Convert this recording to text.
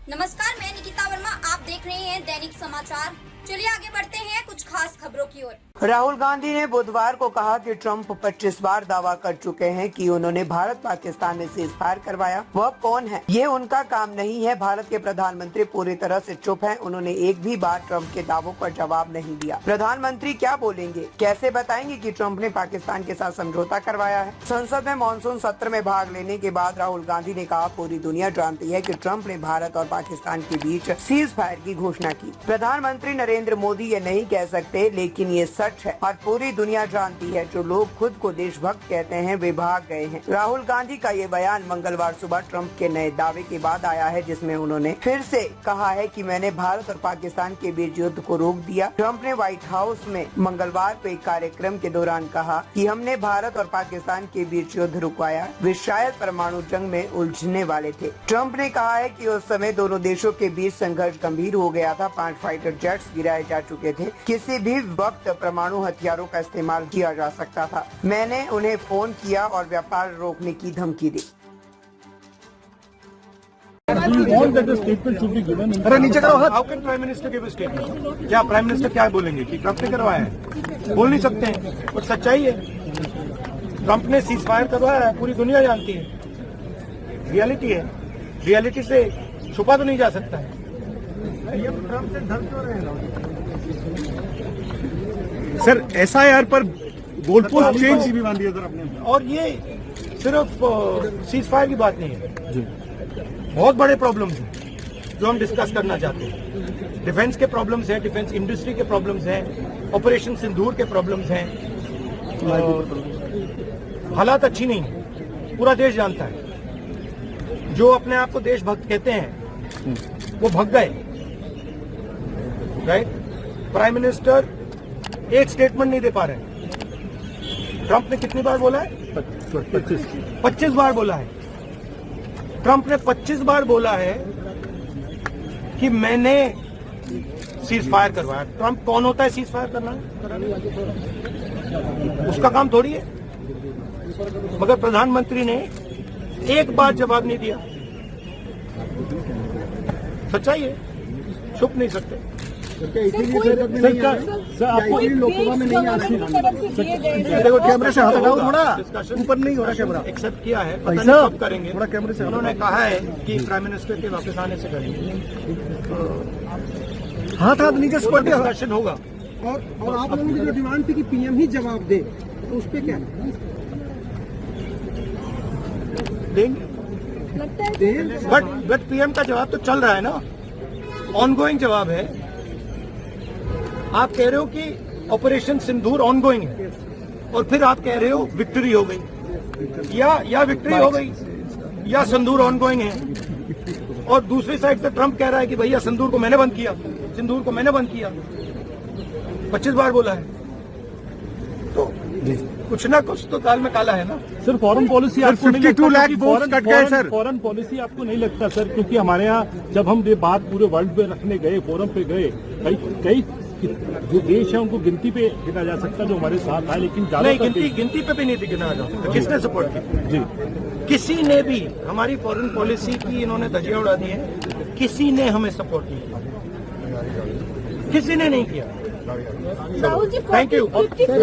नमस्कार, मैं निकिता वर्मा। आप देख रहे हैं दैनिक समाचार। चलिए आगे बढ़ते हैं कुछ खास खबरों की ओर। राहुल गांधी ने बुधवार को कहा कि ट्रंप 25 बार दावा कर चुके हैं कि उन्होंने भारत पाकिस्तान में सीज़फायर करवाया। वह कौन है? ये उनका काम नहीं है। भारत के प्रधानमंत्री पूरी तरह से चुप हैं। उन्होंने एक भी बार ट्रंप के दावों का जवाब नहीं दिया। प्रधानमंत्री क्या बोलेंगे? कैसे बताएंगे कि ट्रंप ने पाकिस्तान के साथ समझौता करवाया है? संसद में मानसून सत्र में भाग लेने के बाद राहुल गांधी ने कहा, पूरी दुनिया जानती है कि ट्रंप ने भारत और पाकिस्तान के बीच सीज़फायर की घोषणा की। प्रधानमंत्री नरेंद्र मोदी ये नहीं कह सकते, लेकिन ये सच है और पूरी दुनिया जानती है। जो लोग खुद को देशभक्त कहते हैं वे भाग गए हैं। राहुल गांधी का ये बयान मंगलवार सुबह ट्रंप के नए दावे के बाद आया है, जिसमें उन्होंने फिर से कहा है कि मैंने भारत और पाकिस्तान के बीच युद्ध को रोक दिया। ट्रंप ने व्हाइट हाउस में मंगलवार को एक कार्यक्रम के दौरान कहा कि हमने भारत और पाकिस्तान के बीच युद्ध रुकवाया। वे शायद परमाणु जंग में उलझने वाले थे। ट्रंप ने कहा है कि उस समय दोनों देशों के बीच संघर्ष गंभीर हो गया था। 5 फाइटर जेट्स गिराए जा चुके थे। किसी भी वक्त परमाणु हथियारों का इस्तेमाल किया जा सकता था। मैंने उन्हें फोन किया और व्यापार रोकने की धमकी दी। अरे नीचे करो। How can prime minister give statement? क्या प्राइम मिनिस्टर क्या बोलेंगे कि ट्रंप ने करवाया है? बोल नहीं सकते हैं, कुछ सच्चाई है। ट्रंप ने सीज फायर करवाया है, पूरी दुनिया जानती है। रियलिटी है, रियलिटी से छुपा तो नहीं जा सकता है। ये ट्रंप से डर क्यों रहे हैं? सर एसआईआर पर गोल पोस्ट चेंज भी मान दिया सर आपने। और ये सिर्फ सीज फायर की बात नहीं है जी। बहुत बड़े प्रॉब्लम्स हैं जो हम डिस्कस करना चाहते हैं। डिफेंस के प्रॉब्लम्स हैं, डिफेंस इंडस्ट्री के प्रॉब्लम्स हैं, ऑपरेशन सिंदूर के प्रॉब्लम्स हैं। हालात अच्छी नहीं है, पूरा देश जानता है। जो अपने आप को देशभक्त कहते हैं वो भग गए। राइट? प्राइम मिनिस्टर एक स्टेटमेंट नहीं दे पा रहे। ट्रंप ने कितनी बार बोला है? 25 बार बोला है। ट्रंप ने 25 बार बोला है कि मैंने सीज फायर करवाया। ट्रंप कौन होता है सीज फायर करना? उसका काम थोड़ी है। मगर प्रधानमंत्री ने एक बार जवाब नहीं दिया। सच्चाई है, छुप नहीं सकते। सर आपको लोकसभा में नहीं आ रही। देखो कैमरे से हाथ हटाओ, थोड़ा ऊपर नहीं हो रहा कैमरा। एक्सेप्ट किया है, पता नहीं कब करेंगे। थोड़ा कैमरे से उन्होंने कहा है कि प्राइम मिनिस्टर के वापस आने से करेंगे। हाथ नीचे से डिस्कशन होगा। और आप लोगों की जो डिमांड थी कि पीएम ही जवाब दे, तो उस पर क्या देंगे? बट पीएम का जवाब तो चल रहा है ना, ऑनगोइंग जवाब है। आप कह रहे हो कि ऑपरेशन सिंदूर ऑनगोइंग है और फिर आप कह रहे हो विक्ट्री हो गई, या विक्ट्री हो गई या सिंदूर ऑनगोइंग है। और दूसरी साइड से ट्रंप कह रहा है कि भैया सिंदूर को मैंने बंद किया, सिंदूर को मैंने बंद किया। 25 बार बोला है, तो कुछ ना कुछ तो दाल में काला है ना। सर फॉरेन पॉलिसी आपको नहीं 52 लाख वोट कट गए सर। फॉरेन पॉलिसी आपको नहीं लगता सर? क्योंकि हमारे यहाँ जब हम ये बात पूरे वर्ल्ड में रखने गए, फोरम पे गए, कई जो देश है उनको गिनती पे गिना जा सकता है जो हमारे साथ है, लेकिन नहीं, गिनती पे भी नहीं गिना जा सकता। किसने सपोर्ट किया? जी, किसी ने भी हमारी फॉरेन पॉलिसी की इन्होंने धज्जियां उड़ा दी है। किसी ने हमें सपोर्ट नहीं किया, किसी ने नहीं किया। Thank you.